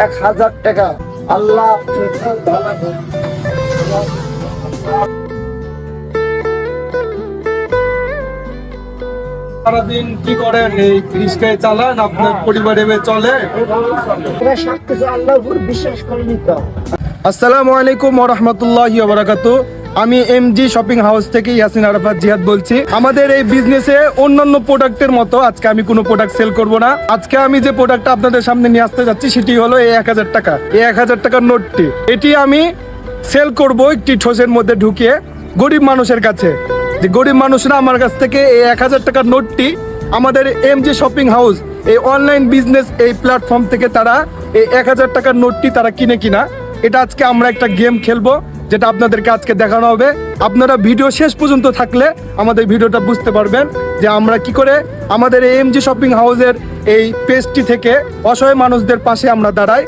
1000 টাকা। আল্লাহ সারাদিন কি করেন? এই রিস্কায় চালান, আপনার পরিবারে চলে? সবকিছু আল্লাহর উপর বিশ্বাস করে নিতে হবে। আসসালামু আলাইকুম ওয়া রাহমাতুল্লাহি ওয়া বারাকাতুহু। আমি এমজি শপিং হাউস থেকে ইয়াসিন আরাফাত জিহাদ বলছি। আমাদের এই বিজনেসে অন্যান্য প্রোডাক্টের মতো আজকে আমি কোনো প্রোডাক্ট সেল করব না। আজকে আমি যে প্রোডাক্টটা আপনাদের সামনে নিয়ে আসতে যাচ্ছি সেটি হলো এই 1000 টাকা, এই 1000 টাকার নোটটি। এটি আমি সেল করব একটি ঠোসের মধ্যে ঢুকিয়ে গরিব মানুষের কাছে। যে গরিব মানুষরা আমার কাছ থেকে এই 1000 টাকার নোটটি আমাদের এমজি শপিং হাউস এই অনলাইন বিজনেস এই প্ল্যাটফর্ম থেকে তারা এই 1000 টাকার নোটটি তারা কিনা। এটা আজকে আমরা একটা গেম খেলবো, যেটা আপনাদেরকে আজকে দেখানো হবে। আপনারা ভিডিও শেষ পর্যন্ত থাকলে আমাদের ভিডিওটা বুঝতে পারবেন যে আমরা কি করে আমাদের এই এমজি শপিং হাউসের এই পেজটি থেকে অসহায় মানুষদের পাশে আমরা দাঁড়াই।